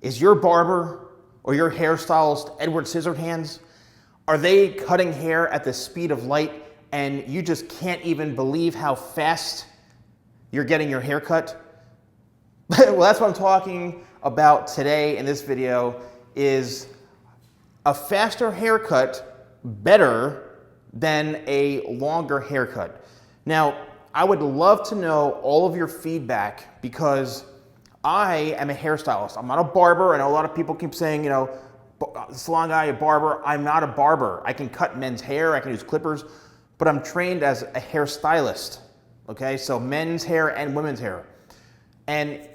Is your barber or your hairstylist Edward Scissorhands? Are they cutting hair at the speed of light and you just can't even believe how fast you're getting your hair cut? Well, that's what I'm talking about today in this video, is a faster haircut better than a longer haircut. Now, I would love to know all of your feedback because I am a hairstylist. I'm not a barber. I know a lot of people keep saying, you know, salon guy, a barber. I'm not a barber. I can cut men's hair, I can use clippers, but I'm trained as a hairstylist, okay? So men's hair and women's hair. And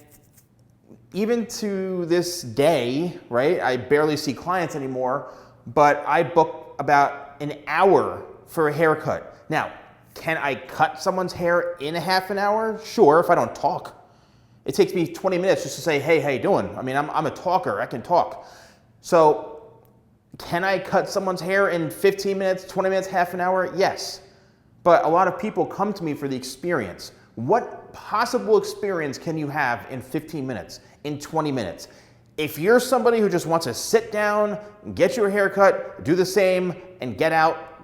even to this day, right, I barely see clients anymore, but I book about an hour for a haircut. Now, can I cut someone's hair in a half an hour? Sure, if I don't talk. It takes me 20 minutes just to say, hey, how you doing? I mean, I'm a talker, I can talk. So can I cut someone's hair in 15 minutes, 20 minutes, half an hour? Yes. But a lot of people come to me for the experience. What possible experience can you have in 15 minutes, in 20 minutes? If you're somebody who just wants to sit down, get your hair cut, do the same, and get out,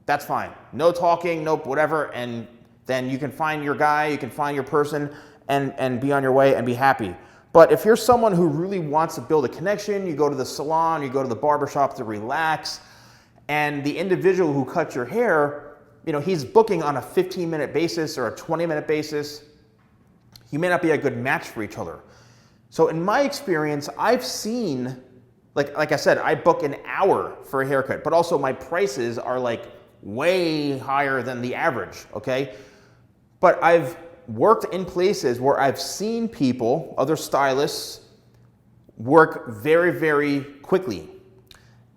that's fine. No talking, no whatever, and then you can find your guy, you can find your person, and be on your way and be happy. But if you're someone who really wants to build a connection, you go to the salon, you go to the barbershop to relax, and the individual who cuts your hair, you know, he's booking on a 15-minute basis or a 20-minute basis, you may not be a good match for each other. So in my experience, I've seen, like I said, I book an hour for a haircut, but also my prices are like way higher than the average, okay? But I've worked in places where I've seen people, other stylists, work very, very quickly.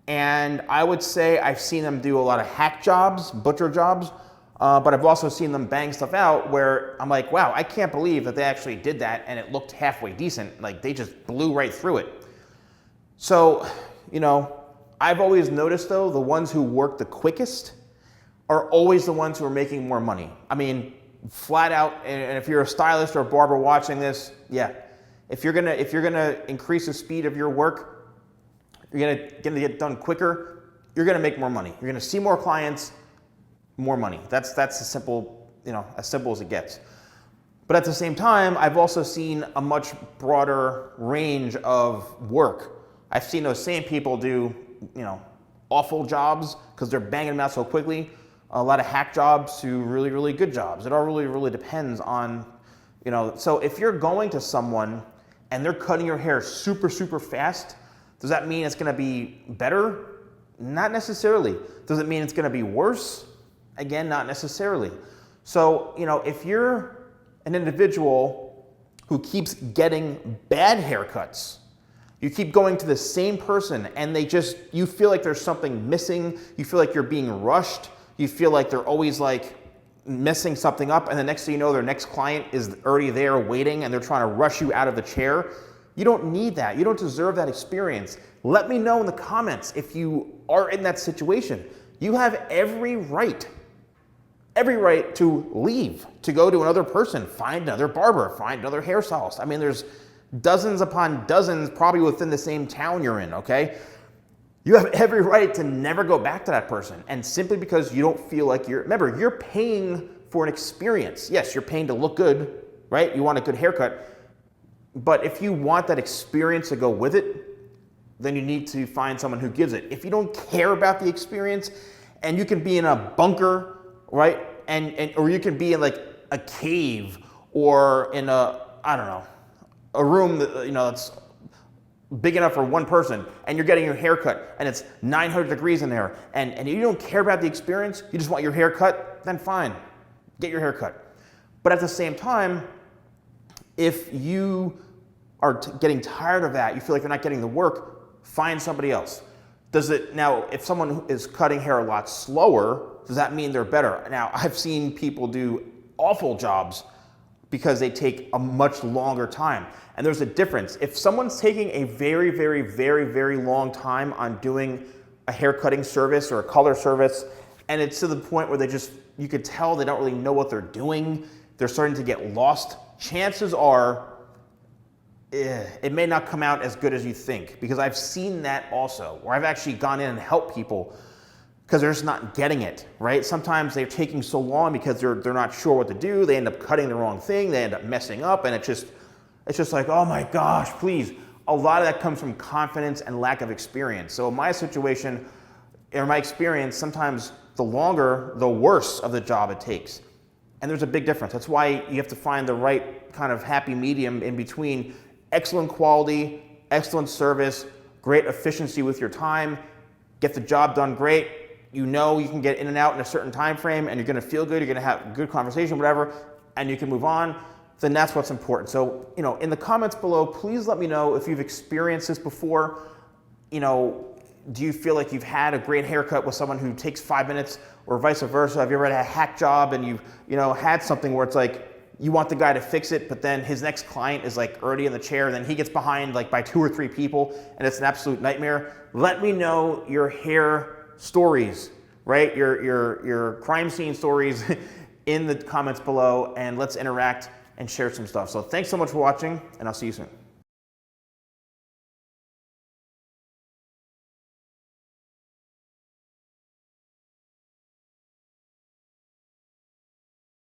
And I would say I've seen them do a lot of hack jobs, butcher jobs, but I've also seen them bang stuff out where I'm like, wow, I can't believe that they actually did that and it looked halfway decent. Like they just blew right through it. So, you know, I've always noticed though, the ones who work the quickest are always the ones who are making more money. I mean, flat out, and if you're a stylist or a barber watching this, yeah, if you're gonna increase the speed of your work, you're gonna get done quicker, you're gonna make more money. You're gonna see more clients, more money. That's as simple, you know, as simple as it gets. But at the same time, I've also seen a much broader range of work. I've seen those same people do, you know, awful jobs because they're banging them out so quickly. A lot of hack jobs to really, really good jobs. It all really, really depends on, you know, so if you're going to someone and they're cutting your hair super, super fast, does that mean it's gonna be better? Not necessarily. Does it mean it's gonna be worse? Again, not necessarily. So, you know, if you're an individual who keeps getting bad haircuts, you keep going to the same person and you feel like there's something missing, you feel like you're being rushed, you feel like they're always like messing something up, and the next thing you know, their next client is already there waiting and they're trying to rush you out of the chair. You don't need that. You don't deserve that experience. Let me know in the comments if you are in that situation. You have every right to leave, to go to another person, find another barber, find another hairstylist. I mean, there's dozens upon dozens probably within the same town you're in, okay? You have every right to never go back to that person. And simply because you don't feel like remember, you're paying for an experience. Yes, you're paying to look good, right? You want a good haircut. But if you want that experience to go with it, then you need to find someone who gives it. If you don't care about the experience and you can be in a bunker, right? Or you can be in like a cave or in I don't know, a room that, you know, that's big enough for one person, and you're getting your hair cut and it's 900 degrees in there, and you don't care about the experience, you just want your hair cut, then fine, get your hair cut. But at the same time, if you are getting tired of that, you feel like you're not getting the work, find somebody else. Now, if someone is cutting hair a lot slower, does that mean they're better? Now, I've seen people do awful jobs because they take a much longer time. And there's a difference. If someone's taking a very, very, very, very long time on doing a hair cutting service or a color service, and it's to the point where you could tell they don't really know what they're doing, they're starting to get lost, chances are it may not come out as good as you think, because I've seen that also, where I've actually gone in and helped people because they're just not getting it, right? Sometimes they're taking so long because they're not sure what to do. They end up cutting the wrong thing. They end up messing up, and it's just like, oh my gosh, please. A lot of that comes from confidence and lack of experience. So in my situation, in my experience, sometimes the longer, the worse of the job it takes. And there's a big difference. That's why you have to find the right kind of happy medium in between excellent quality, excellent service, great efficiency with your time, get the job done great. You know you can get in and out in a certain time frame, and you're gonna feel good, you're gonna have a good conversation, whatever, and you can move on. Then that's what's important. So, in the comments below, please let me know if you've experienced this before. Do you feel like you've had a great haircut with someone who takes 5 minutes, or vice versa? Have you ever had a hack job and you've had something where it's like you want the guy to fix it, but then his next client is like already in the chair, and then he gets behind like by 2 or 3 people, and it's an absolute nightmare? Let me know your hair stories, right? Your crime scene stories in the comments below, and let's interact and share some stuff. So thanks so much for watching, and I'll see you soon.